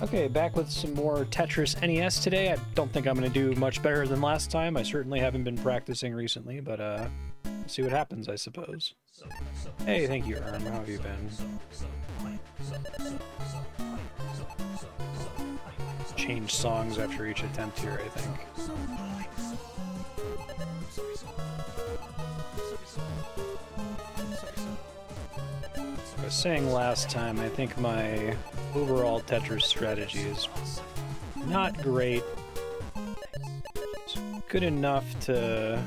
Okay, back with some more Tetris NES today. I don't think I'm going to do much better than last time. I certainly haven't been practicing recently, but we'll see what happens, I suppose. Hey, thank you, Erm. How have you been? Change songs after each attempt here, I think. I was saying last time, I think my overall Tetris strategy is not great. It's good enough to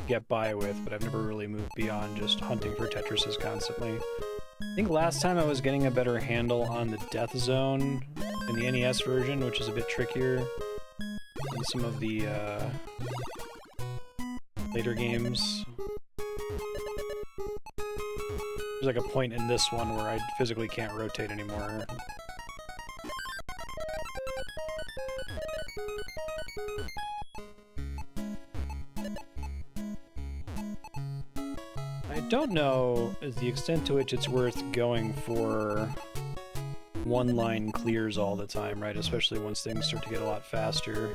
get by with, but I've never really moved beyond just hunting for Tetrises constantly. I think last time I was getting a better handle on the death zone in the NES version, which is a bit trickier than some of the later games. There's like a point in this one where I physically can't rotate anymore. I don't know the extent to which it's worth going for one-line clears all the time, right? Especially once things start to get a lot faster.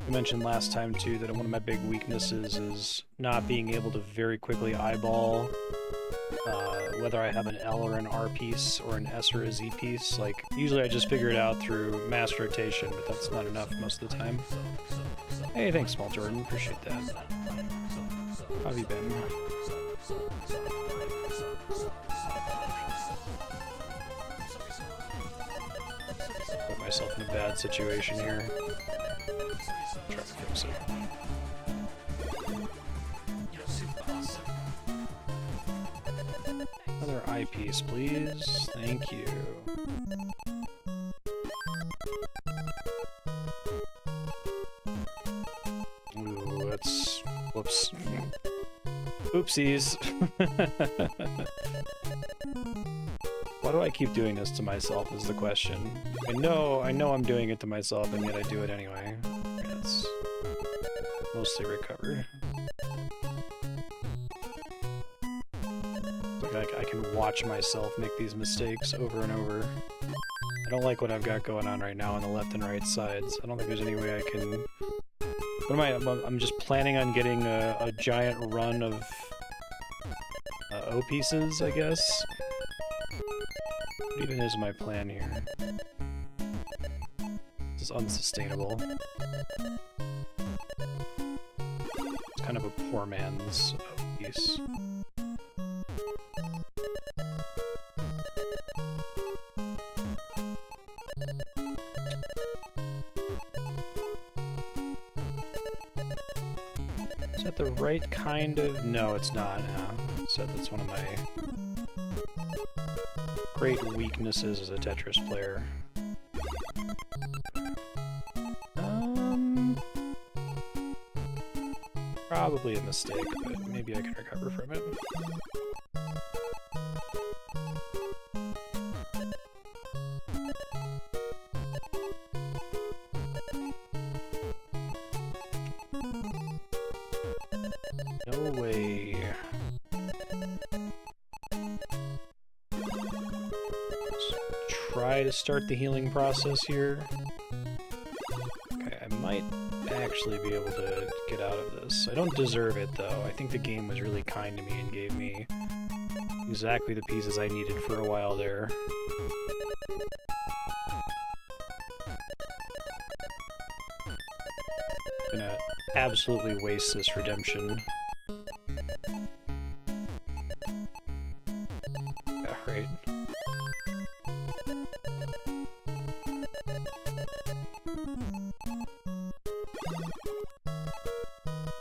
I mentioned last time too that one of my big weaknesses is not being able to very quickly eyeball whether I have an L or an R piece or an S or a Z piece. Like, usually I just figure it out through mass rotation, but that's not enough most of the time. Hey, thanks, Small Jordan. Appreciate that. How have you been? Put myself in a bad situation here. Try to fix it. Another eyepiece, please. Thank you. Ooh, that's... whoops. Oopsies. Why do I keep doing this to myself is the question. I know I'm doing it to myself, and yet I do it anyway. Okay, that's mostly recovered. Like I can watch myself make these mistakes over and over. I don't like what I've got going on right now on the left and right sides. I don't think there's any way I can... What am I... I'm just planning on getting a giant run of O pieces, I guess? What even is my plan here? This is unsustainable. It's kind of a poor man's O piece. Is that the right kind of... No, it's not. No. So that's one of my great weaknesses as a Tetris player. Probably a mistake, but maybe I can recover from it. No way. Let's try to start the healing process here. Okay, I might actually be able to get out of this. I don't deserve it, though. I think the game was really kind to me and gave me exactly the pieces I needed for a while there. I'm gonna absolutely waste this redemption. Yeah, right.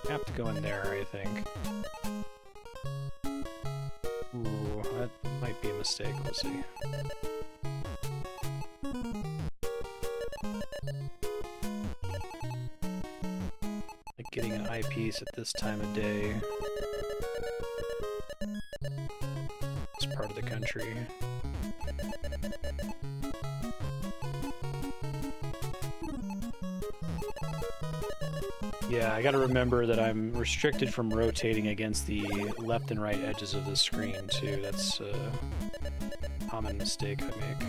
I have to go in there, I think. Ooh, that might be a mistake. We'll see. Like getting an eyepiece at this time of day. This part of the country. Yeah, I gotta remember that I'm restricted from rotating against the left and right edges of the screen, too. That's a common mistake I make.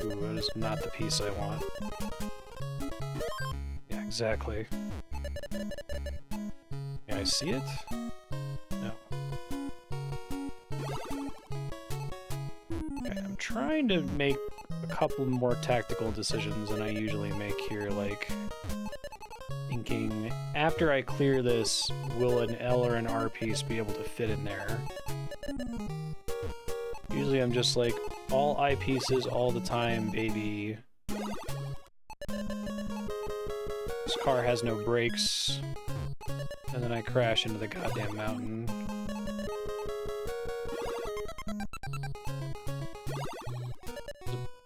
Ooh, that is not the piece I want. Yeah, exactly. Can I see it? No. Okay, I'm trying to make a couple more tactical decisions than I usually make here, like thinking, after I clear this, will an L or an R piece be able to fit in there? Usually I'm just like, all I pieces all the time, baby. This car has no brakes. And then I crash into the goddamn mountain.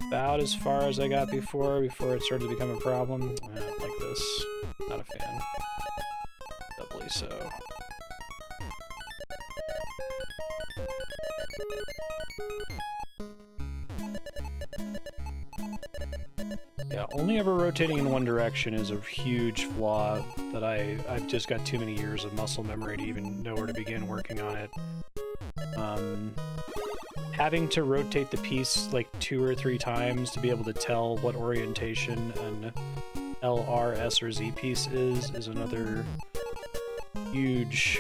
About as far as I got before it started to become a problem. I don't like this. Not a fan. Doubly so. Yeah, only ever rotating in one direction is a huge flaw that I've just got too many years of muscle memory to even know where to begin working on it. Having to rotate the piece like 2 or 3 times to be able to tell what orientation an L, R, S, or Z piece is another huge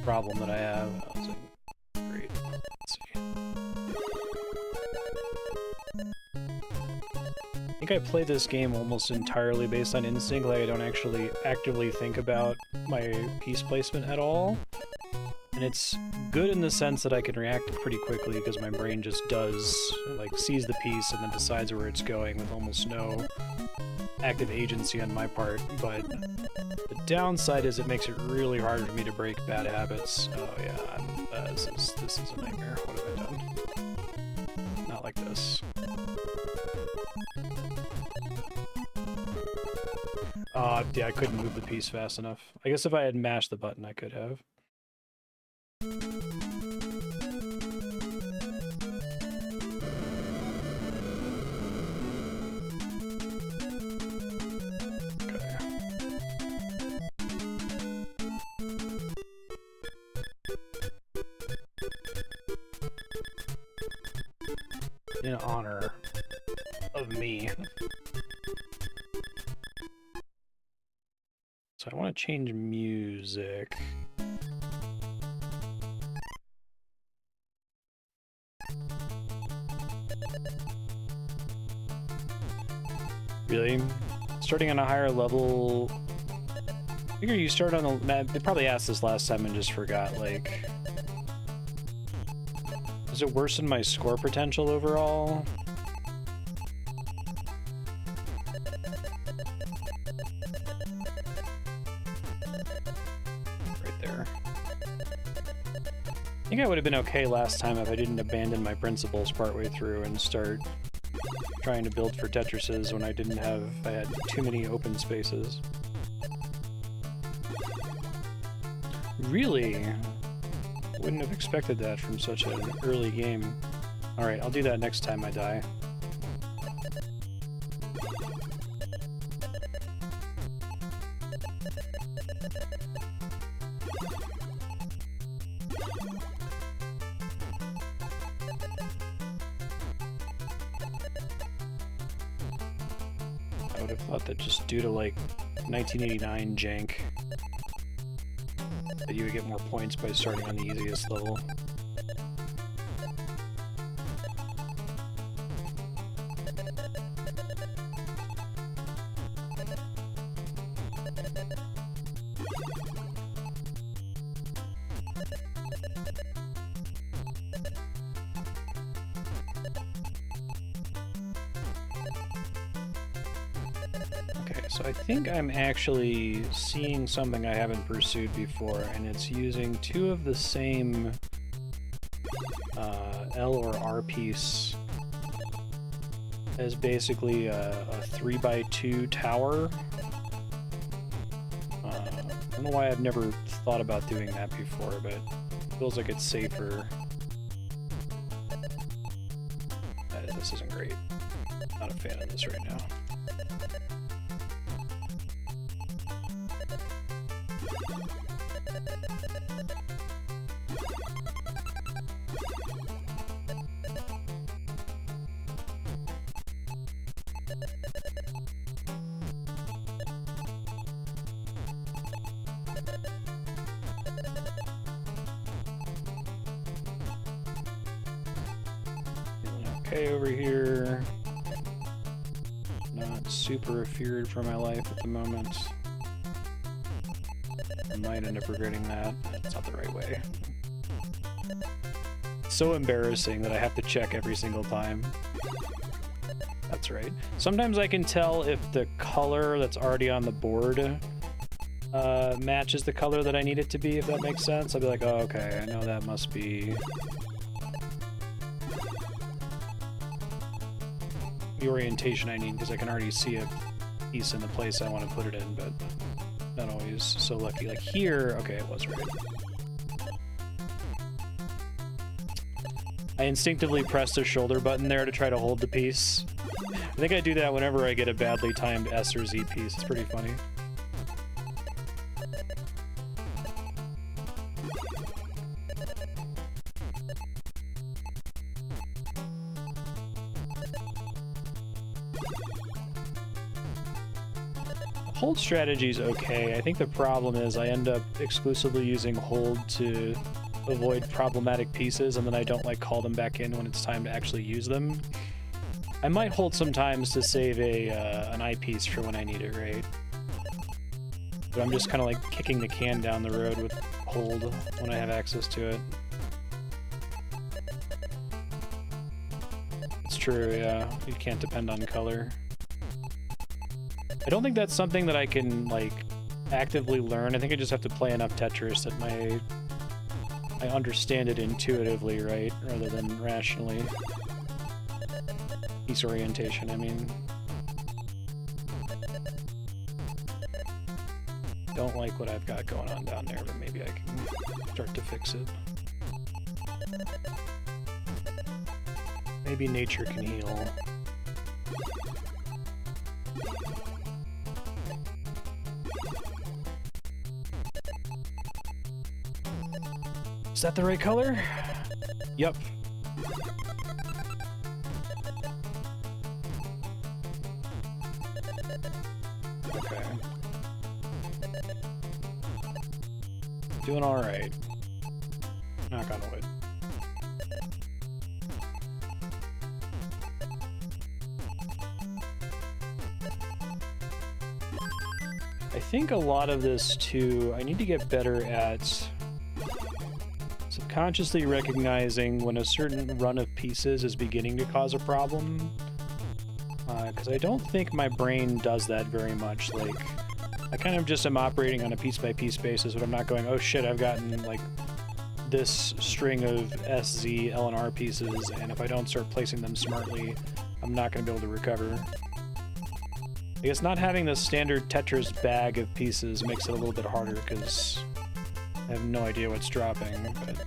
problem that I have. Oh, great. Let's see. I think I play this game almost entirely based on instinct, like I don't actually actively think about my piece placement at all. And it's good in the sense that I can react pretty quickly because my brain just does, like, sees the piece and then decides where it's going with almost no active agency on my part. But the downside is it makes it really hard for me to break bad habits. Oh yeah, this is a nightmare. What have I done? Not like this. Yeah, I couldn't move the piece fast enough. I guess if I had mashed the button, I could have. In honor of me. So I want to change music. Really? Starting on a higher level... I figure you start on the map. They probably asked this last time and just forgot, like... Does it worsen my score potential overall? Right there. I think I would have been okay last time if I didn't abandon my principles partway through and start trying to build for Tetrises when I had too many open spaces. Really? Wouldn't have expected that from such an early game. Alright, I'll do that next time I die. I would have thought that just due to, like, 1989 jank, that you would get more points by starting on the easiest level. So I think I'm actually seeing something I haven't pursued before, and it's using 2 of the same L or R piece as basically a 3x2 tower. I don't know why I've never thought about doing that before, but it feels like it's safer. This isn't great. Not a fan of this right now. okay over here. Not super feared for my life at the moment. I might end up regretting that. That's not the right way. So embarrassing that I have to check every single time. That's right. Sometimes I can tell if the color that's already on the board matches the color that I need it to be, if that makes sense. I'll be like, oh, okay, I know that must be the orientation I need, because I can already see a piece in the place I want to put it in, but not always so lucky. Like here, okay, it was right. I instinctively press the shoulder button there to try to hold the piece. I think I do that whenever I get a badly timed S or Z piece. It's pretty funny. Hold strategy is okay. I think the problem is I end up exclusively using hold to avoid problematic pieces, and then I don't like call them back in when it's time to actually use them. I might hold sometimes to save an eyepiece for when I need it, right? But I'm just kind of like kicking the can down the road with hold when I have access to it. It's true, yeah. You can't depend on color. I don't think that's something that I can, like, actively learn. I think I just have to play enough Tetris that I understand it intuitively, right? Rather than rationally. Piece orientation, I mean. Don't like what I've got going on down there, but maybe I can start to fix it. Maybe nature can heal. Is that the right color? Yep. Okay. Doing all right. Knock on wood. I think a lot of this too, I need to get better at subconsciously recognizing when a certain run of pieces is beginning to cause a problem. Because I don't think my brain does that very much. Like, I kind of just am operating on a piece-by-piece basis, but I'm not going, oh shit, I've gotten, like, this string of S, Z, L, and R pieces, and if I don't start placing them smartly, I'm not going to be able to recover. I guess not having the standard Tetris bag of pieces makes it a little bit harder, because I have no idea what's dropping, but...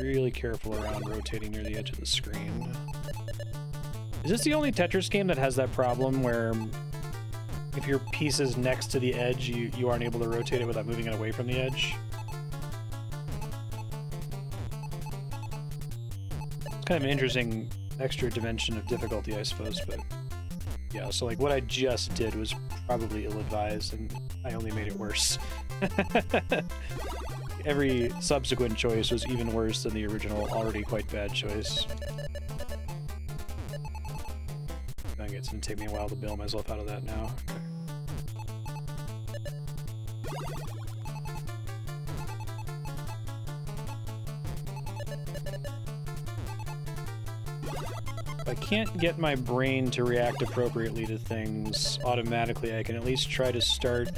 Really careful around rotating near the edge of the screen. Is this the only Tetris game that has that problem where if your piece is next to the edge, you aren't able to rotate it without moving it away from the edge? It's kind of an interesting extra dimension of difficulty, I suppose, but yeah, so like what I just did was probably ill-advised and I only made it worse. Every subsequent choice was even worse than the original, already quite bad choice. I guess it's gonna take me a while to bail myself out of that now. Okay. If I can't get my brain to react appropriately to things automatically, I can at least try to start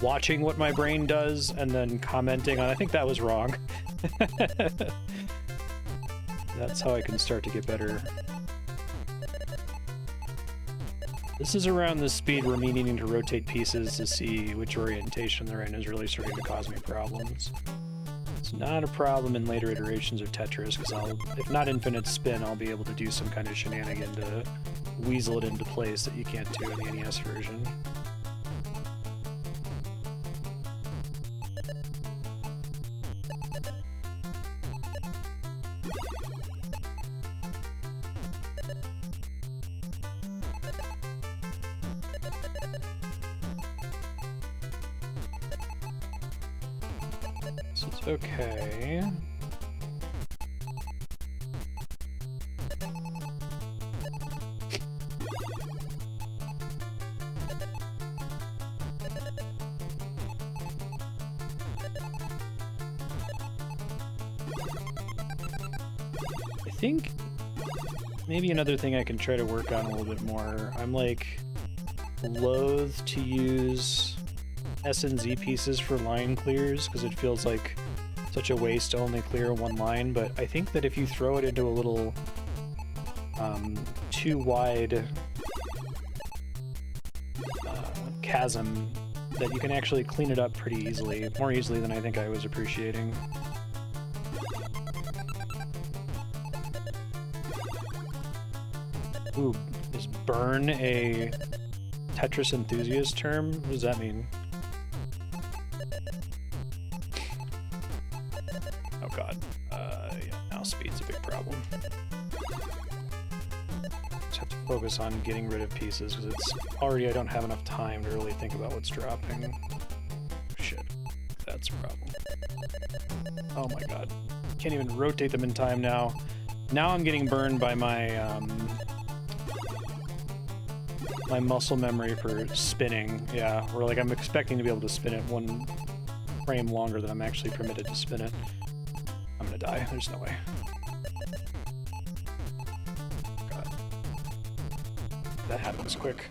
watching what my brain does and then commenting on, I think that was wrong. That's how I can start to get better. This is around the speed where me needing to rotate pieces to see which orientation they're in is really starting to cause me problems. It's not a problem in later iterations of Tetris, because I'll, if not infinite spin, I'll be able to do some kind of shenanigan to weasel it into place that you can't do in the NES version. This is okay. I think maybe another thing I can try to work on a little bit more. I'm like loath to use S and Z pieces for line clears because it feels like such a waste to only clear one line, but I think that if you throw it into a little too wide chasm, that you can actually clean it up pretty easily, more easily than I think I was appreciating. Ooh, is burn a Tetris enthusiast term? What does that mean? Oh god. Yeah, now speed's a big problem. Just have to focus on getting rid of pieces, because it's already I don't have enough time to really think about what's dropping. Shit. That's a problem. Oh my god. Can't even rotate them in time now. Now I'm getting burned by my, my muscle memory for spinning. Yeah, where like I'm expecting to be able to spin it one frame longer than I'm actually permitted to spin it. I'm gonna die. There's no way. God. That happens quick.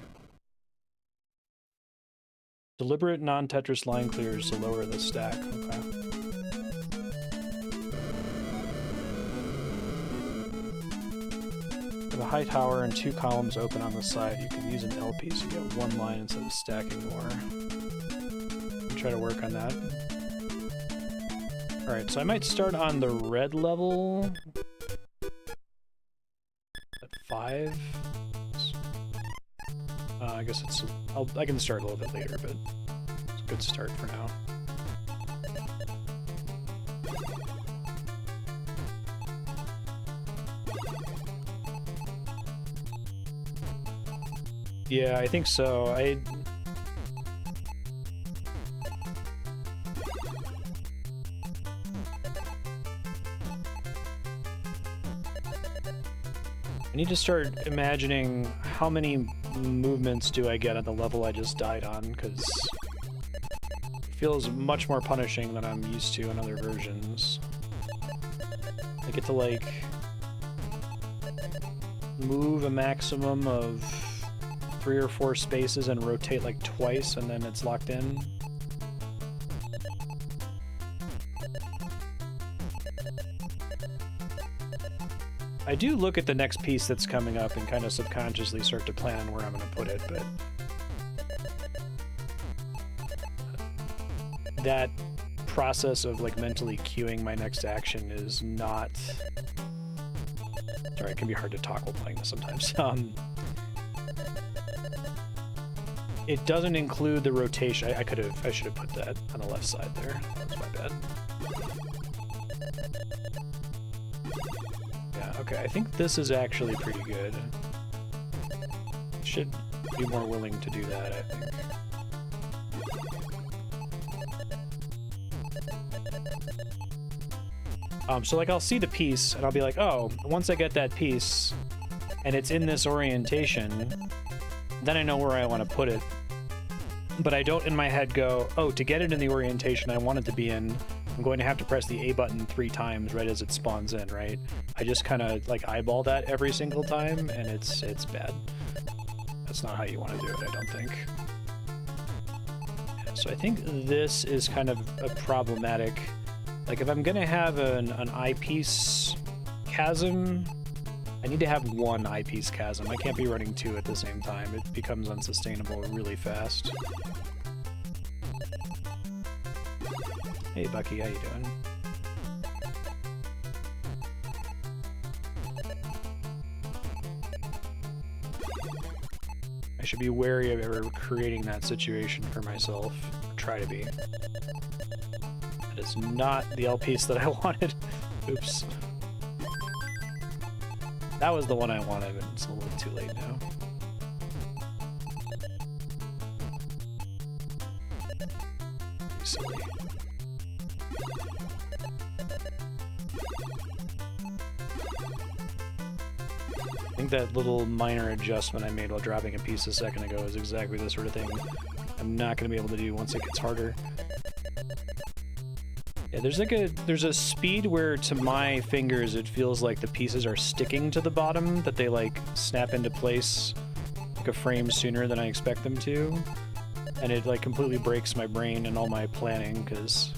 Deliberate non-Tetris line clears to lower the stack. Okay. With a high tower and 2 columns open on the side, you can use an L piece to get one line instead of stacking more. I'll try to work on that. Alright, so I might start on the red level at 5. I guess it's... I can start a little bit later, but it's a good start for now. Yeah, I think so. I need to start imagining how many movements do I get at the level I just died on, because it feels much more punishing than I'm used to in other versions. I get to, like, move a maximum of 3 or 4 spaces and rotate, like, twice, and then it's locked in. I do look at the next piece that's coming up and kind of subconsciously start to plan where I'm going to put it, but that process of like mentally queuing my next action is not... Sorry, it can be hard to talk while playing this sometimes. It doesn't include the rotation. I should have put that on the left side there. That was my bad. Okay, I think this is actually pretty good. Should be more willing to do that, I think. So like I'll see the piece and I'll be like, oh, once I get that piece and it's in this orientation, then I know where I want to put it. But I don't in my head go, oh, to get it in the orientation I want it to be in, I'm going to have to press the A button 3 times right as it spawns in, right? I just kind of like eyeball that every single time, and it's bad. That's not how you want to do it, I don't think. So I think this is kind of a problematic... Like, if I'm gonna have an eyepiece chasm, I need to have one eyepiece chasm. I can't be running 2 at the same time. It becomes unsustainable really fast. Hey, Bucky, how you doing? I should be wary of ever creating that situation for myself. Or try to be. That is not the L piece that I wanted. Oops. That was the one I wanted, but it's a little too late now. Silly. I think that little minor adjustment I made while dropping a piece a second ago is exactly the sort of thing I'm not going to be able to do once it gets harder. Yeah, there's a speed where to my fingers it feels like the pieces are sticking to the bottom, that they like snap into place like a frame sooner than I expect them to. And it like completely breaks my brain and all my planning, because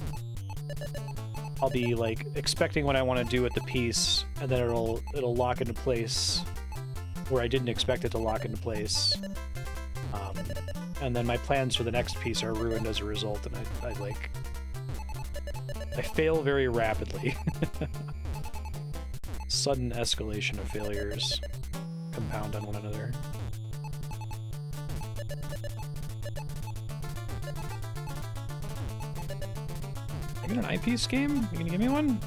I'll be like expecting what I want to do with the piece, and then it'll lock into place where I didn't expect it to lock into place. And then my plans for the next piece are ruined as a result, and I fail very rapidly. Sudden escalation of failures compound on one another. I get an eyepiece game? You gonna give me one?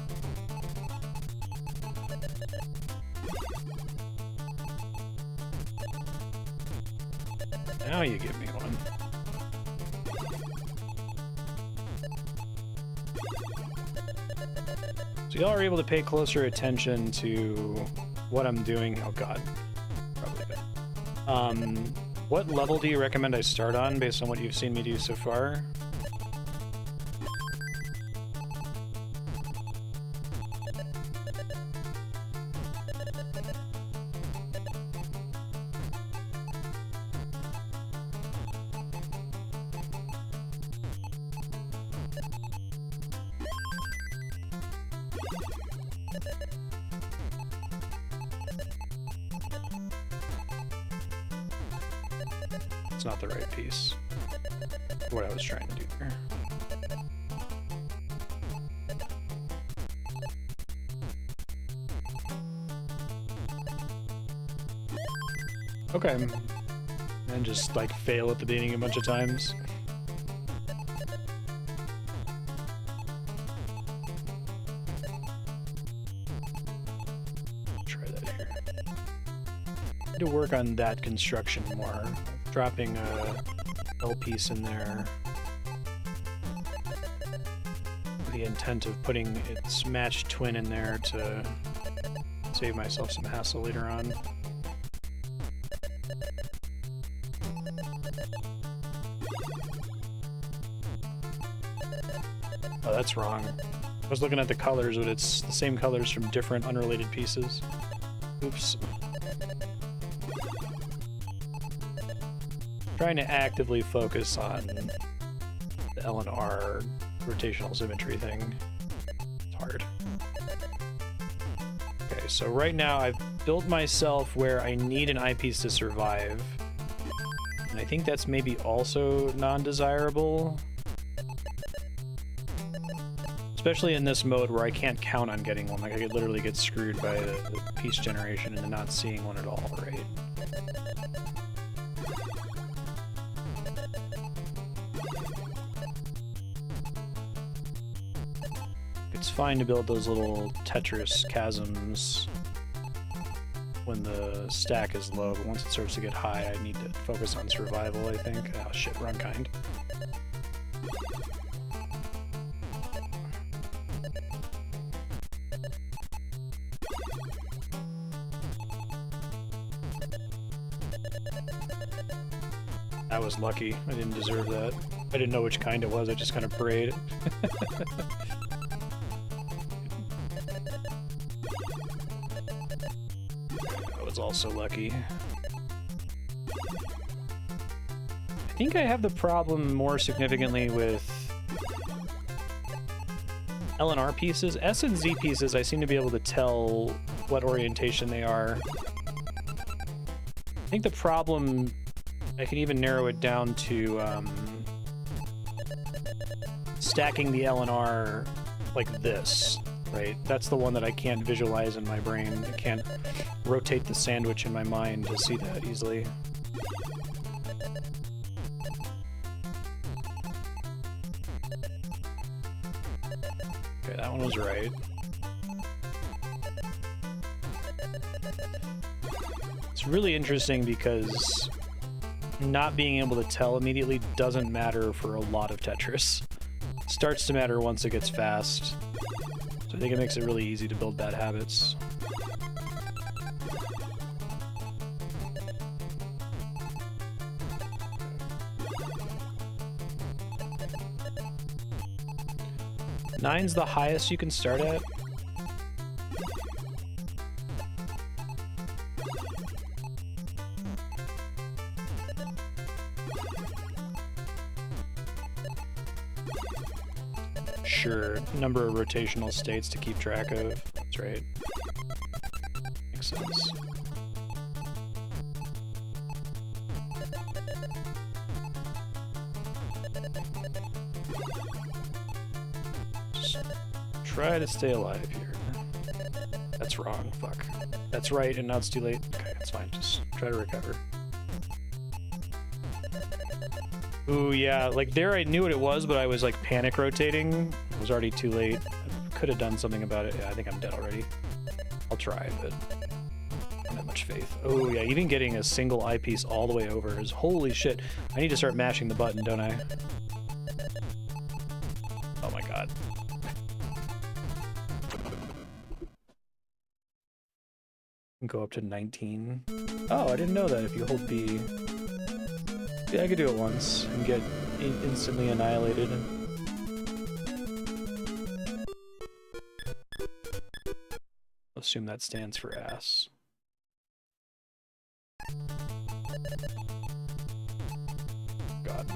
Now you give me one. So y'all are able to pay closer attention to what I'm doing. Oh god. Probably good. What level do you recommend I start on based on what you've seen me do so far? It's not the right piece. What I was trying to do here. Okay. And just like fail at the beginning a bunch of times. Try that here. Need to work on that construction more. Dropping a L piece in there. The intent of putting its matched twin in there to save myself some hassle later on. Oh, that's wrong. I was looking at the colors, but it's the same colors from different unrelated pieces. Oops. Trying to actively focus on the L and R rotational symmetry thing. It's hard. Okay, so right now I've built myself where I need an eyepiece to survive. And I think that's maybe also non-desirable. Especially in this mode where I can't count on getting one. Like I could literally get screwed by the piece generation and not seeing one at all, right? It's fine to build those little Tetris chasms when the stack is low, but once it starts to get high, I need to focus on survival, I think. Oh shit, wrong kind. That was lucky. I didn't deserve that. I didn't know which kind it was, I just kind of prayed. That was also lucky. I think I have the problem more significantly with L and R pieces. S and Z pieces, I seem to be able to tell what orientation they are. I think the problem, I can even narrow it down to stacking the L and R like this, right? That's the one that I can't visualize in my brain. I can't rotate the sandwich in my mind to see that easily. Okay, that one was right. It's really interesting because not being able to tell immediately doesn't matter for a lot of Tetris. It starts to matter once it gets fast. So I think it makes it really easy to build bad habits. 9's the highest you can start at? Sure, number of rotational states to keep track of. That's right. Makes sense. Just try to stay alive here. That's wrong, fuck. That's right, and now it's too late. Okay, that's fine, just try to recover. Ooh, yeah, like there I knew what it was, but I was like panic rotating. It was already too late. I could have done something about it. Yeah, I think I'm dead already. I'll try, but I don't have much faith. Oh yeah, even getting a single eyepiece all the way over is holy shit. I need to start mashing the button, don't I? Oh my god. Go up to 19. Oh, I didn't know that if you hold B. Yeah, I could do it once and get instantly annihilated. Assume that stands for ass. God.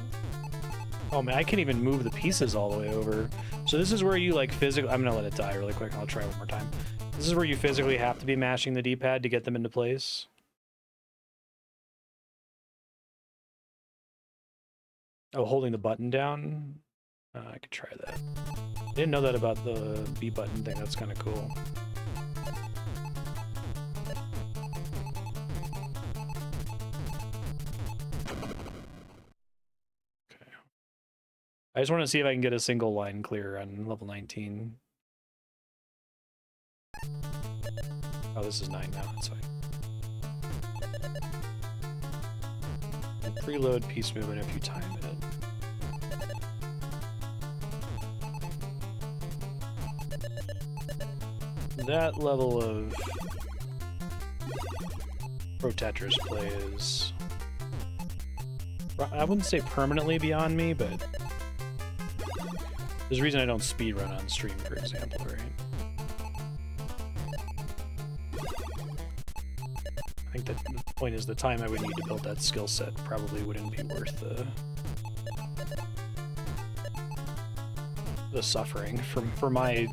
Oh man, I can't even move the pieces all the way over. So this is where you like physically... I'm gonna let it die really quick. I'll try one more time. This is where you physically have to be mashing the D-pad to get them into place. Oh, holding the button down? I could try that. I didn't know that about the B button thing. That's kind of cool. Okay. I just want to see if I can get a single line clear on level 19. Oh, this is 9 now. That's fine. Preload piece movement if you time it. That level of pro Tetris play is, I wouldn't say permanently beyond me, but there's a reason I don't speedrun on stream, for example, right? I think that the point is the time I would need to build that skill set probably wouldn't be worth the suffering for my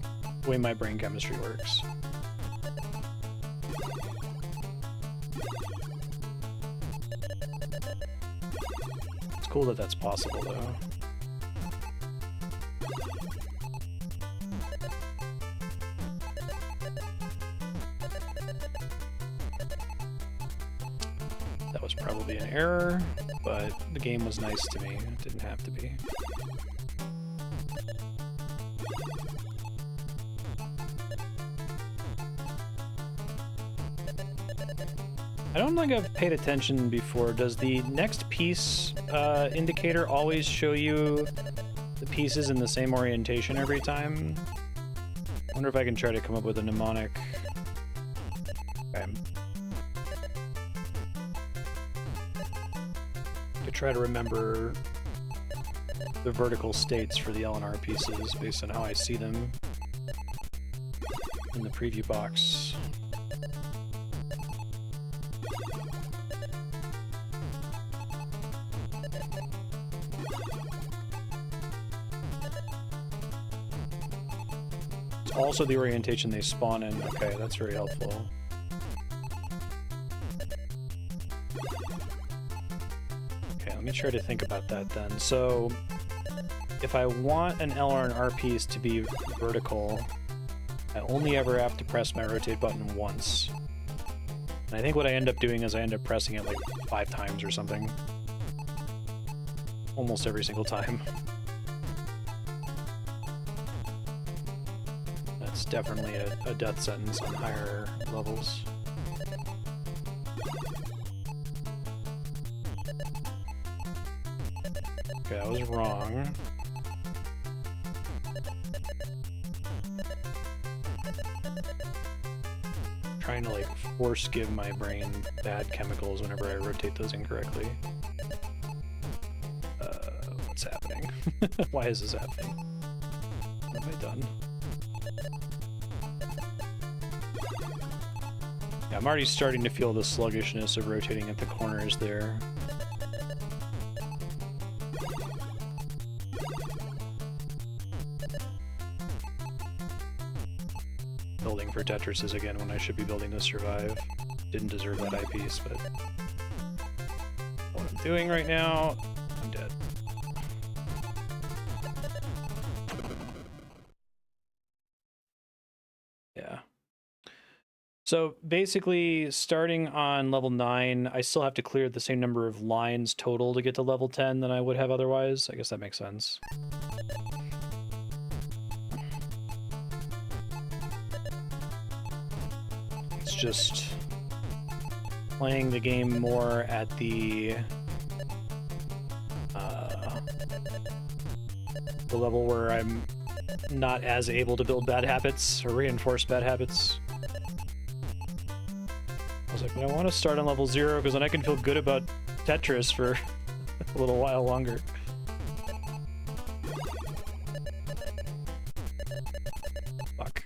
way my brain chemistry works. It's cool that that's possible, though. That was probably an error, but the game was nice to me. It didn't have to be. I don't think I've paid attention before. Does the next piece indicator always show you the pieces in the same orientation every time? I wonder if I can try to come up with a mnemonic. Okay. I could try to remember the vertical states for the L and R pieces based on how I see them in the preview box. Also the orientation they spawn in. Okay, that's very helpful. Okay, let me try to think about that then. So, if I want an L or an R piece to be vertical, I only ever have to press my rotate button once. And I think what I end up doing is I end up pressing it like 5 times or something. Almost every single time. That's definitely a death sentence on higher levels. Okay, I was wrong. Trying to like force give my brain bad chemicals whenever I rotate those incorrectly. What's happening? Why is this happening? have I done? Yeah, I'm already starting to feel the sluggishness of rotating at the corners there. Building for Tetris again when I should be building to survive. Didn't deserve that eyepiece, but what I'm doing right now, I'm dead. Yeah. So basically, starting on level 9, I still have to clear the same number of lines total to get to level 10 than I would have otherwise. I guess that makes sense. It's just playing the game more at the level where I'm not as able to build bad habits or reinforce bad habits. I was like, but I want to start on level 0 because then I can feel good about Tetris for a little while longer. Fuck.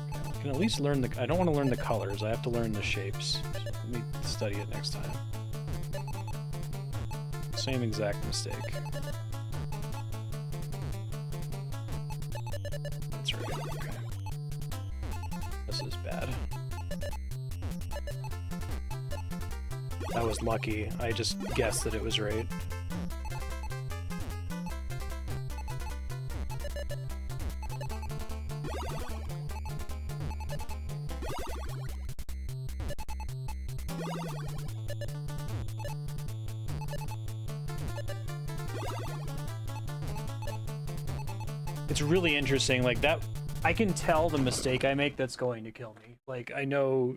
I can at least learn the... I don't want to learn the colors. I have to learn the shapes. Let me study it next time. Same exact mistake. That's right. Okay. This is bad. That was lucky. I just guessed that it was right. It's really interesting, like that, I can tell the mistake I make that's going to kill me. Like, I know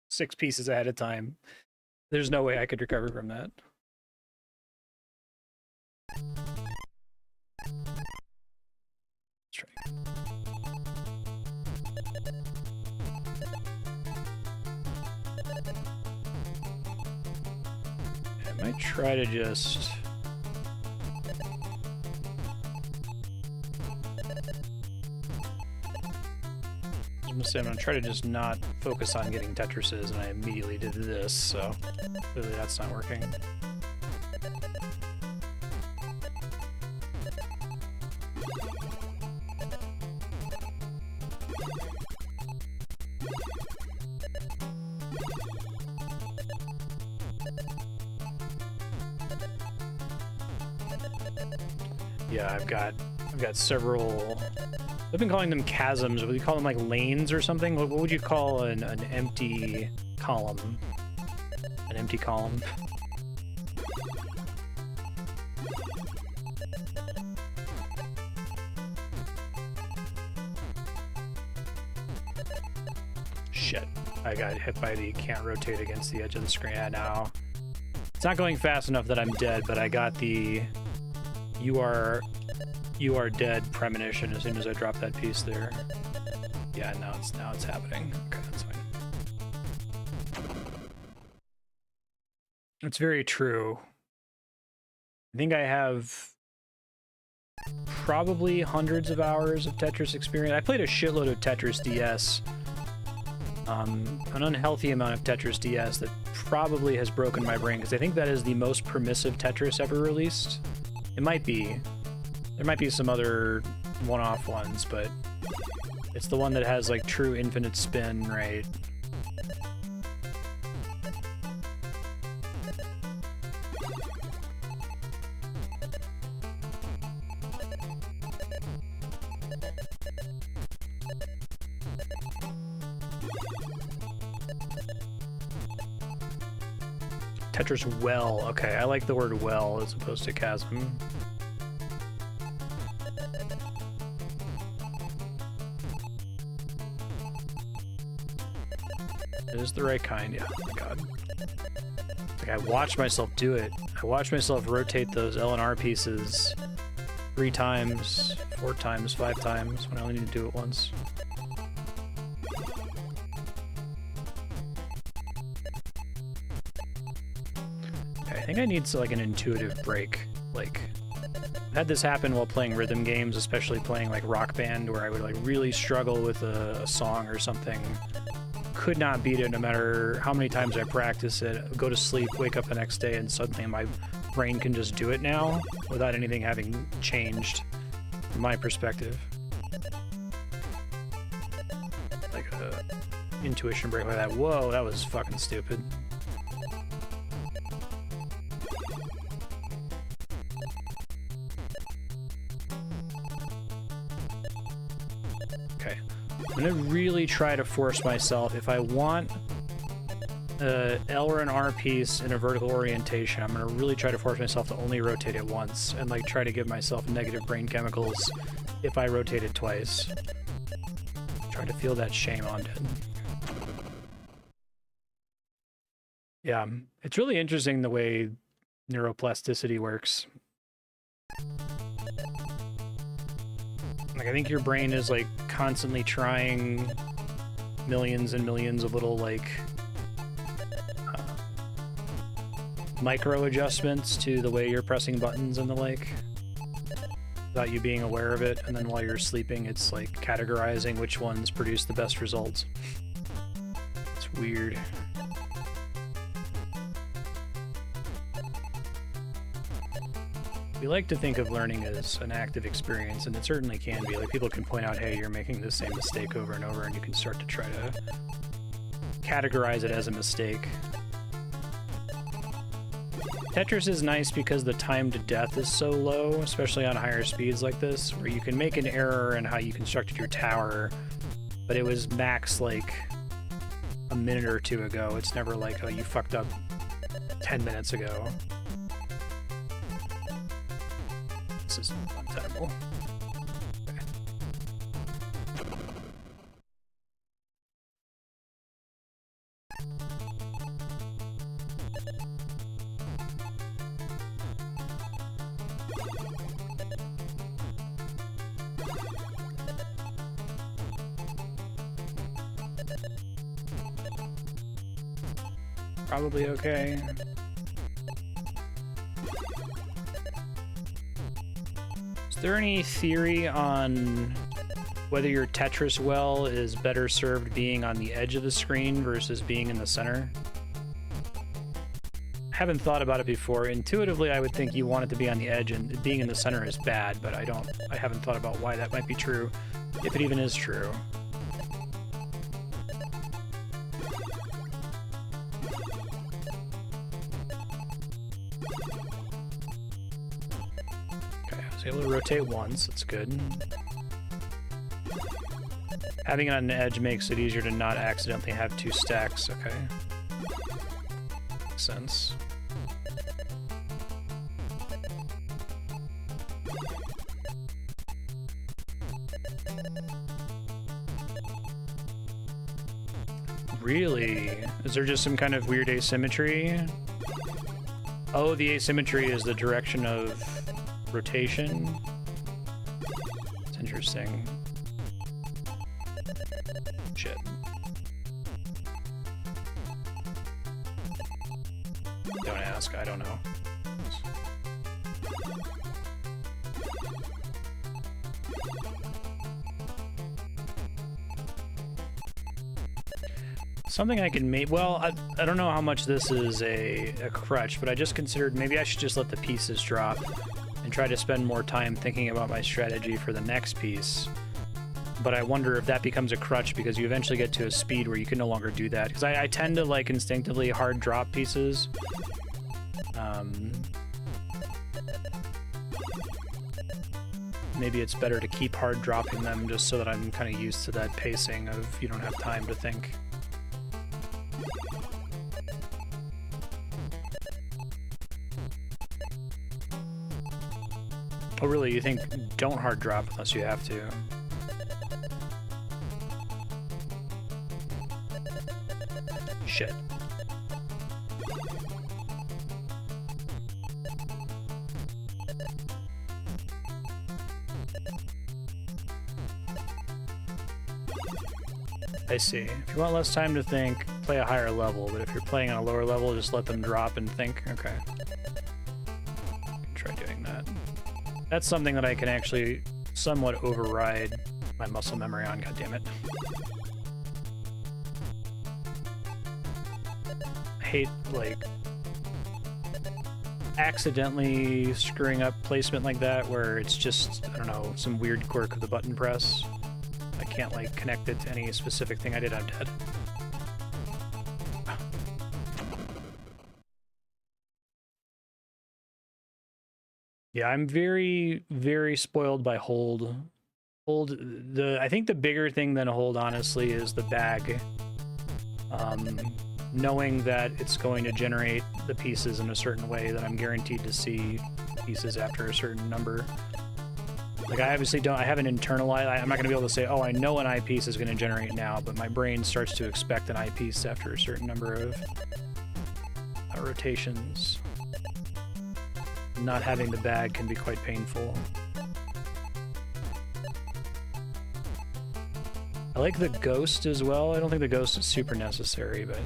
6 pieces ahead of time. There's no way I could recover from that. That's right. I might try to just... I'm gonna try to just not focus on getting Tetrises, and I immediately did this, so clearly that's not working. Yeah, I've got several. I've been calling them chasms. Would you call them like lanes or something? What would you call an empty column? An empty column? Shit. I got hit by the can't rotate against the edge of the screen. Yeah, now. It's not going fast enough that I'm dead, but I got the you are dead premonition as soon as I drop that piece there. Yeah, now it's happening. Okay, that's fine. It's very true. I think I have probably hundreds of hours of Tetris experience. I played a shitload of Tetris DS. An unhealthy amount of Tetris DS that probably has broken my brain, because I think that is the most permissive Tetris ever released. It might be. There might be some other one-off ones, but it's the one that has like true infinite spin, right? Tetris well. Okay, I like the word well as opposed to chasm. It is the right kind, yeah. Oh my god. Like, I watched myself do it. I watched myself rotate those L and R pieces 3 times, 4 times, 5 times when I only need to do it once. Okay, I think I need like an intuitive break. Like, I had this happen while playing rhythm games, especially playing like Rock Band, where I would like really struggle with a song or something. Could not beat it no matter how many times I practice it. Go to sleep, wake up the next day, and suddenly my brain can just do it now without anything having changed from my perspective. Like a intuition break like that. Whoa, that was fucking stupid. Okay. I'm gonna really try to force myself. If I want a L or an R piece in a vertical orientation, I'm gonna really try to force myself to only rotate it once and like try to give myself negative brain chemicals if I rotate it twice. Try to feel that shame on it. Yeah, it's really interesting the way neuroplasticity works. Like, I think your brain is like constantly trying millions and millions of little like micro adjustments to the way you're pressing buttons and the like without you being aware of it, and then while you're sleeping it's like categorizing which ones produce the best results. It's weird. We like to think of learning as an active experience, and it certainly can be. Like, people can point out, hey, you're making the same mistake over and over, and you can start to try to categorize it as a mistake. Tetris is nice because the time to death is so low, especially on higher speeds like this, where you can make an error in how you constructed your tower, but it was max like a minute or two ago. It's never like, oh, you fucked up 10 minutes ago. This is untenable. Okay. Probably okay. Is there any theory on whether your Tetris well is better served being on the edge of the screen versus being in the center? I haven't thought about it before. Intuitively, I would think you want it to be on the edge, and being in the center is bad, but I haven't thought about why that might be true, if it even is true. Able to rotate once, that's good. Having it on the edge makes it easier to not accidentally have two stacks, okay. Makes sense. Really? Is there just some kind of weird asymmetry? Oh, the asymmetry is the direction of rotation. It's interesting. Shit. Don't ask, I don't know. Something I can make, well, I don't know how much this is a crutch, but I just considered maybe I should just let the pieces drop and try to spend more time thinking about my strategy for the next piece. But I wonder if that becomes a crutch because you eventually get to a speed where you can no longer do that. Because I tend to like instinctively hard drop pieces. Maybe it's better to keep hard dropping them just so that I'm kind of used to that pacing of you don't have time to think. Oh really, you think don't hard drop unless you have to? Shit. I see. If you want less time to think, play a higher level, but if you're playing on a lower level, just let them drop and think. Okay. I can try doing that. That's something that I can actually somewhat override my muscle memory on, goddammit. I hate, like, accidentally screwing up placement like that, where it's just, I don't know, some weird quirk of the button press. I can't, like, connect it to any specific thing I did, I'm dead. Yeah, I'm very, very spoiled by hold. I think the bigger thing than hold, honestly, is the bag. Knowing that it's going to generate the pieces in a certain way, that I'm guaranteed to see pieces after a certain number. Like, I obviously don't, I haven't internalized, I'm not going to be able to say, oh, I know an eyepiece is going to generate now, but my brain starts to expect an eyepiece after a certain number of rotations. Not having the bag can be quite painful. I like the ghost as well. I don't think the ghost is super necessary, but...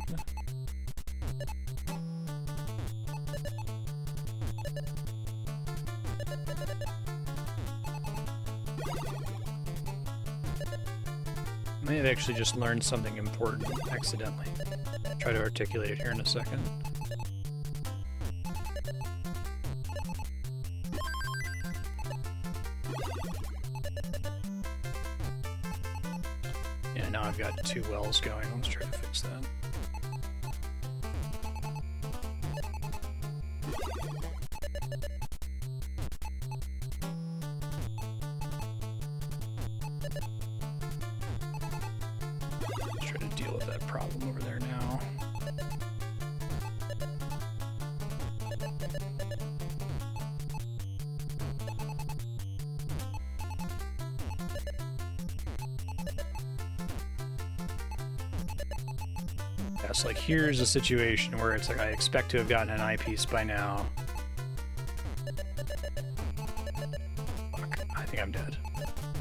I may have actually just learned something important accidentally. I'll try to articulate it here in a second. Yeah, now I've got two wells going. Let's try to fix that. Let's try to deal with that problem over there now. So like, here's a situation where it's like I expect to have gotten an eyepiece by now. Fuck, I think I'm dead.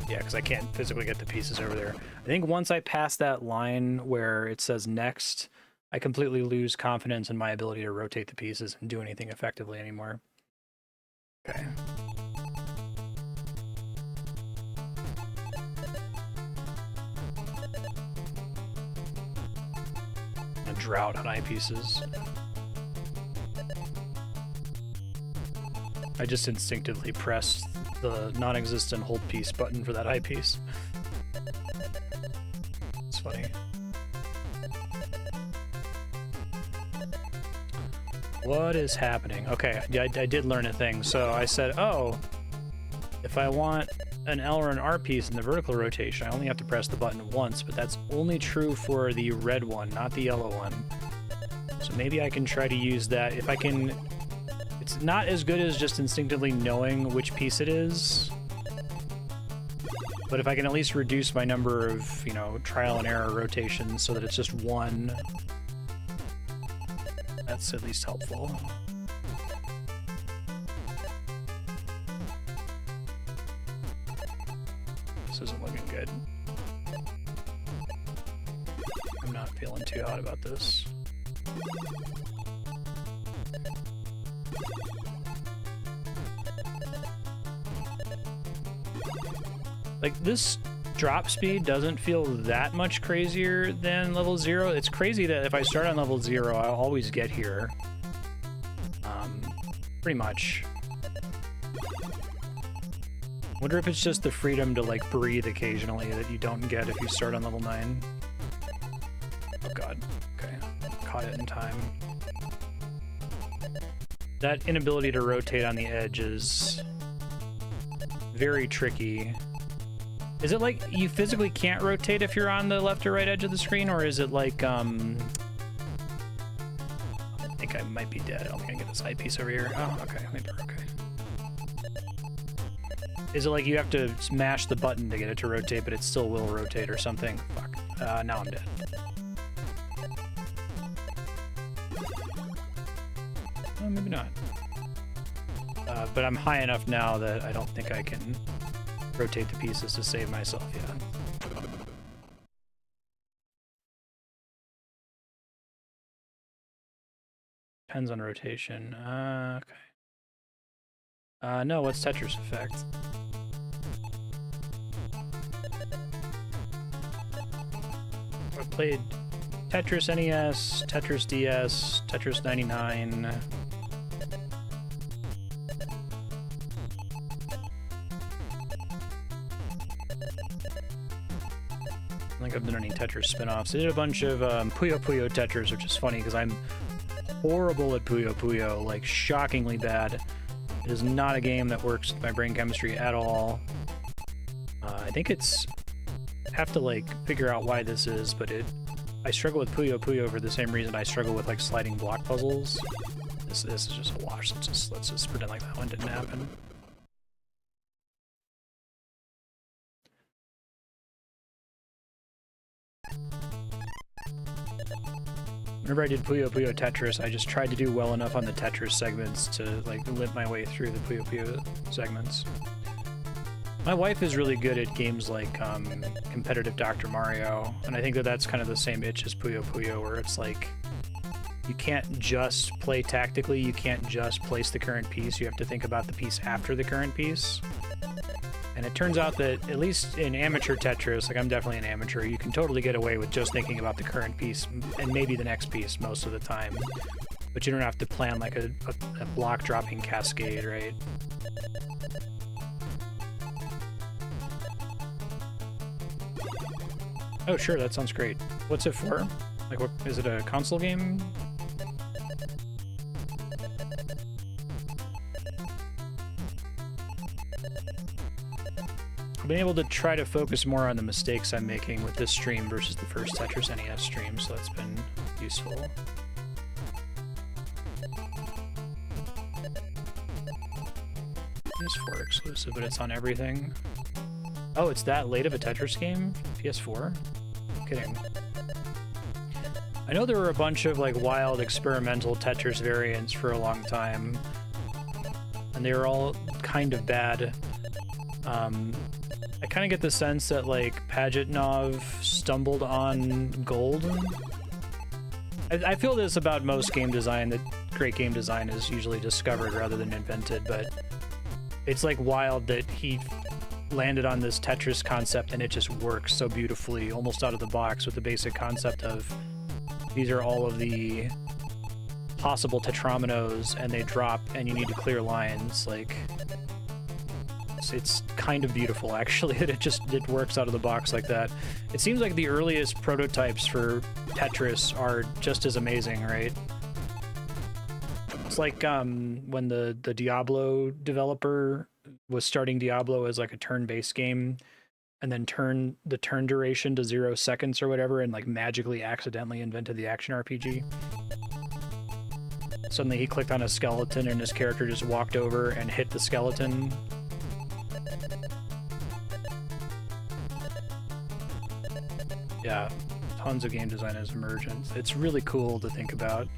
Yeah, because I can't physically get the pieces over there. I think once I pass that line where it says next, I completely lose confidence in my ability to rotate the pieces and do anything effectively anymore. Okay. Drought on eyepieces. I just instinctively pressed the non-existent hold piece button for that eyepiece. It's funny. What is happening? Okay, I did learn a thing. So I said, oh, if I want an L or an R piece in the vertical rotation, I only have to press the button once, but that's only true for the red one, not the yellow one. So maybe I can try to use that. If I can... It's not as good as just instinctively knowing which piece it is, but if I can at least reduce my number of, you know, trial and error rotations so that it's just one, that's at least helpful. This isn't looking good. I'm not feeling too hot about this. Like, this drop speed doesn't feel that much crazier than level 0. It's crazy that if I start on level 0, I'll always get here. Pretty much. Wonder if it's just the freedom to, like, breathe occasionally that you don't get if you start on level 9. Oh god. Okay. Caught it in time. That inability to rotate on the edge is very tricky. Is it like you physically can't rotate if you're on the left or right edge of the screen, or is it like, I think I might be dead. I don't think I can get this eyepiece over here. Oh, okay. Maybe we're okay. Is it like you have to smash the button to get it to rotate, but it still will rotate or something? Fuck. Now I'm dead. Oh, maybe not. But I'm high enough now that I don't think I can rotate the pieces to save myself yet. Depends on rotation. Okay. No, what's Tetris Effect? I played Tetris NES, Tetris DS, Tetris 99. I don't think I've done any Tetris spin-offs. I did a bunch of Puyo Puyo Tetris, which is funny because I'm horrible at Puyo Puyo, like shockingly bad. It is not a game that works with my brain chemistry at all. I think it's... I have to like figure out why this is, but I struggle with Puyo Puyo for the same reason I struggle with like sliding block puzzles. This is just a wash. Let's just pretend like that one didn't happen. Whenever I did Puyo Puyo Tetris, I just tried to do well enough on the Tetris segments to like limp my way through the Puyo Puyo segments. My wife is really good at games like competitive Dr. Mario, and I think that that's kind of the same itch as Puyo Puyo, where it's like you can't just play tactically, you can't just place the current piece, you have to think about the piece after the current piece. And it turns out that, at least in amateur Tetris, like I'm definitely an amateur, you can totally get away with just thinking about the current piece and maybe the next piece most of the time. But you don't have to plan like a block dropping cascade, right? Oh sure, that sounds great. What's it for? Like, what is it, a console game? I've been able to try to focus more on the mistakes I'm making with this stream versus the first Tetris NES stream, so that's been useful. PS4 exclusive, but it's on everything. Oh, it's that late of a Tetris game? PS4? I'm kidding. I know there were a bunch of like wild experimental Tetris variants for a long time, and they were all kind of bad. I kind of get the sense that like Pajitnov stumbled on gold. I feel this about most game design, that great game design is usually discovered rather than invented, but it's like wild that he landed on this Tetris concept and it just works so beautifully, almost out of the box, with the basic concept of these are all of the possible tetrominoes and they drop and you need to clear lines. Like, it's kind of beautiful actually that it works out of the box like that. It seems like the earliest prototypes for Tetris are just as amazing, right? It's like when the Diablo developer was starting Diablo as like a turn-based game and then turned the turn duration to 0 seconds or whatever and like magically accidentally invented the action RPG. Suddenly he clicked on a skeleton and his character just walked over and hit the skeleton. Yeah, tons of game design is emergent. It's really cool to think about.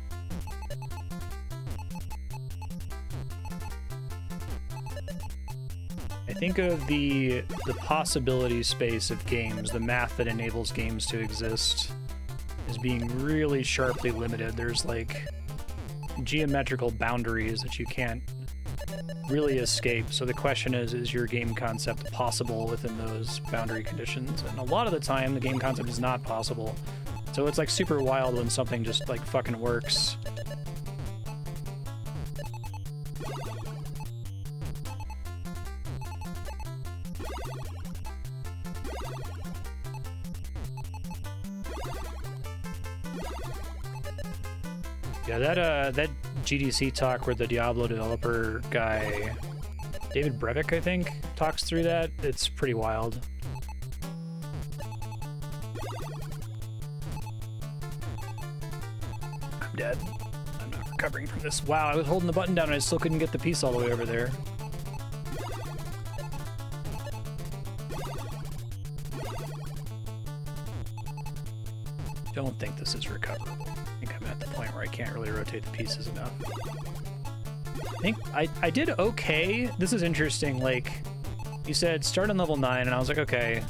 I think of the possibility space of games, the math that enables games to exist, as being really sharply limited. There's like geometrical boundaries that you can't really escape. So the question is your game concept possible within those boundary conditions? And a lot of the time, the game concept is not possible. So it's like super wild when something just like fucking works. Yeah, that GDC talk where the Diablo developer guy, David Brevik, I think, talks through that. It's pretty wild. I'm dead. I'm not recovering from this. Wow, I was holding the button down and I still couldn't get the piece all the way over there. Don't think this is recoverable. I think I'm at the point where I can't really rotate the pieces enough. I think I did okay. This is interesting. Like, you said start on level 9, and I was like, okay.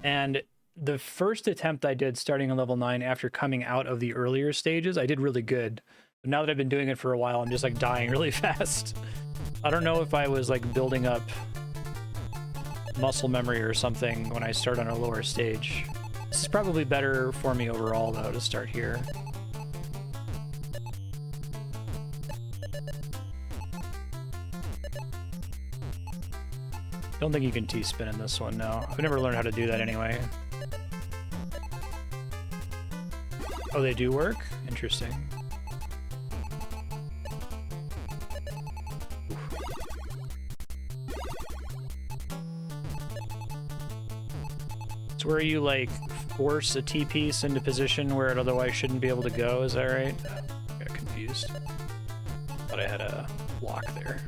And the first attempt I did starting on level 9 after coming out of the earlier stages, I did really good. But now that I've been doing it for a while, I'm just like dying really fast. I don't know if I was like building up muscle memory or something when I start on a lower stage. This is probably better for me overall though to start here. Don't think you can T-spin in this one, no. I've never learned how to do that anyway. Oh, they do work? Interesting. It's where you, like, force a T-piece into position where it otherwise shouldn't be able to go, is that right? I got confused. Thought I had a block there.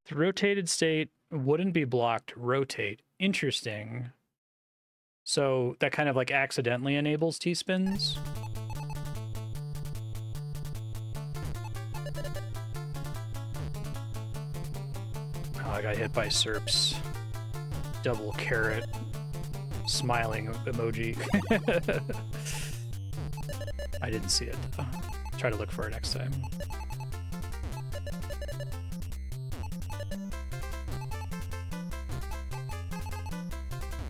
The rotated state wouldn't be blocked, rotate. Interesting. So that kind of like accidentally enables T-spins? Oh, I got hit by Serp's double carrot smiling emoji. I didn't see it though. Try to look for it next time.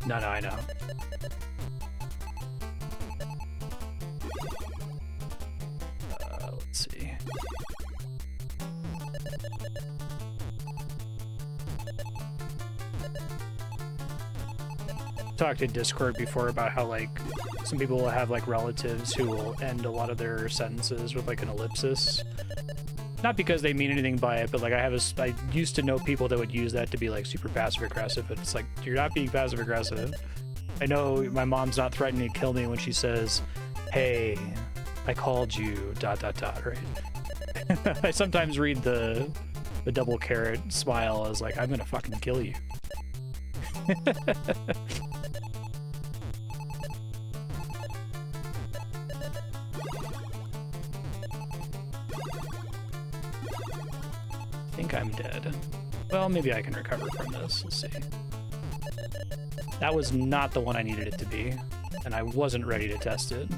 No, I know. Let's see. Talked in Discord before about how, like, some people will have, like, relatives who will end a lot of their sentences with, like, an ellipsis. Not because they mean anything by it, but like I used to know people that would use that to be like super passive aggressive, but it's like, you're not being passive aggressive. I know my mom's not threatening to kill me when she says, hey, I called you, ... right? I sometimes read the double carrot smile as like, I'm gonna fucking kill you. I think I'm dead. Well, maybe I can recover from this. Let's see. That was not the one I needed it to be, and I wasn't ready to test it.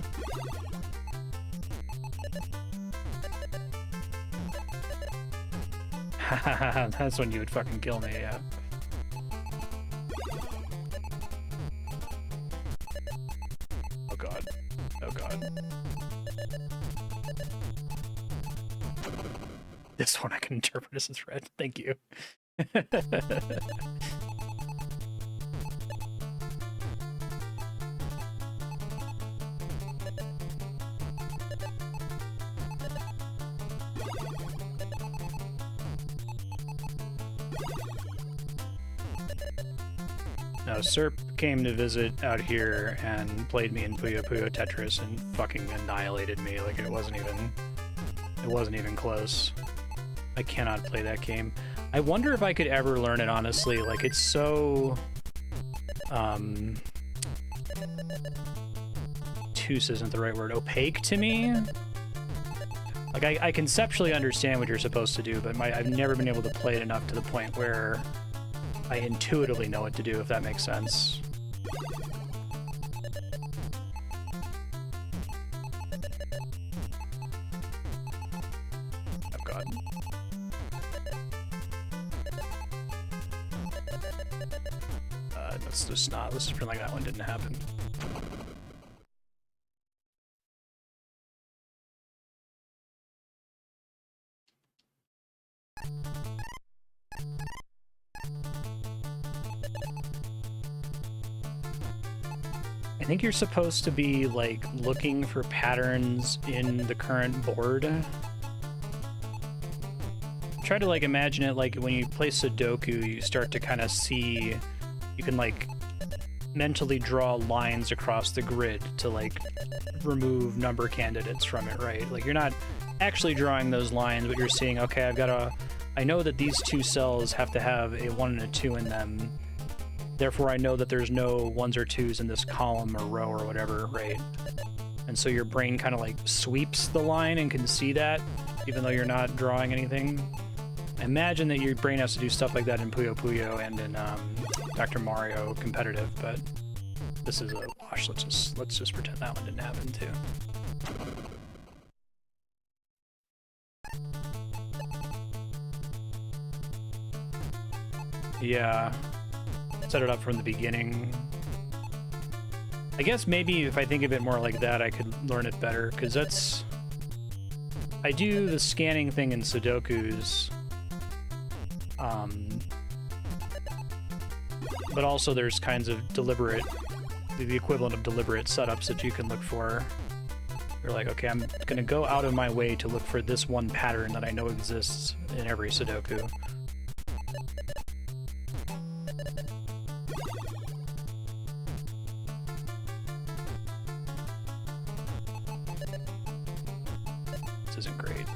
That's when you would fucking kill me, yeah. Oh god. Oh god. This one I can interpret as a threat. Thank you. Now, Serp came to visit out here and played me in Puyo Puyo Tetris and fucking annihilated me. Like, it wasn't even close. I cannot play that game. I wonder if I could ever learn it, honestly. Like, it's so... obtuse isn't the right word. Opaque to me? Like, I conceptually understand what you're supposed to do, but I've never been able to play it enough to the point where I intuitively know what to do, if that makes sense. Oh, God. Let's just not. Let's just pretend like that one didn't happen. I think you're supposed to be, like, looking for patterns in the current board. Try to, like, imagine it like when you play Sudoku, you start to kind of see, you can, like, mentally draw lines across the grid to like remove number candidates from it, right? Like you're not actually drawing those lines, but you're seeing, okay, I know that these two cells have to have a 1 and a 2 in them. Therefore, I know that there's no 1s or 2s in this column or row or whatever, right? And so your brain kind of like sweeps the line and can see that, even though you're not drawing anything. I imagine that your brain has to do stuff like that in Puyo Puyo and in Dr. Mario competitive, but this is a wash. Let's just pretend that one didn't happen too. Yeah, set it up from the beginning. I guess maybe if I think of it more like that, I could learn it better, because that's... I do the scanning thing in Sudokus, but also there's kinds of deliberate, the equivalent of deliberate setups that you can look for. You're like, okay, I'm going to go out of my way to look for this one pattern that I know exists in every Sudoku. This isn't great.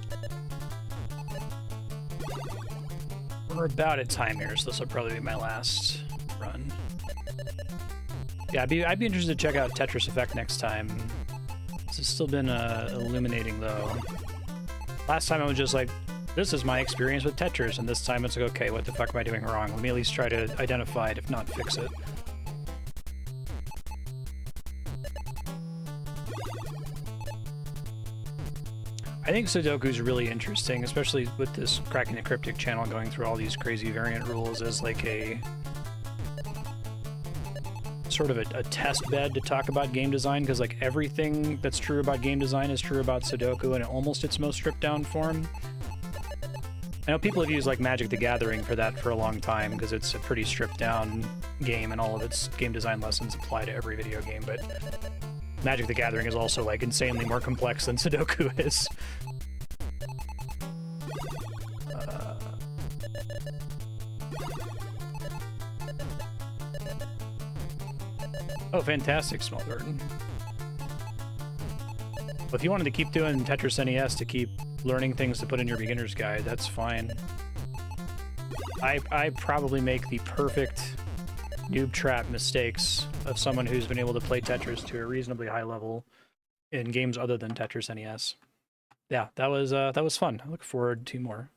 We're about at time here, so this will probably be my last run. Yeah, I'd be interested to check out Tetris Effect next time. This has still been illuminating, though. Last time I was just like, this is my experience with Tetris, and this time it's like, okay, what the fuck am I doing wrong? Let me at least try to identify it, if not fix it. I think Sudoku's really interesting, especially with this Cracking the Cryptic channel going through all these crazy variant rules as like a sort of a test bed to talk about game design, because like everything that's true about game design is true about Sudoku in almost its most stripped down form. I know people have used like Magic the Gathering for that for a long time because it's a pretty stripped down game and all of its game design lessons apply to every video game, but Magic the Gathering is also like insanely more complex than Sudoku is. Oh, fantastic, Small Burden. Well, if you wanted to keep doing Tetris NES to keep learning things to put in your beginner's guide, that's fine. I probably make the perfect noob trap mistakes of someone who's been able to play Tetris to a reasonably high level in games other than Tetris NES. Yeah, that was fun. I look forward to more.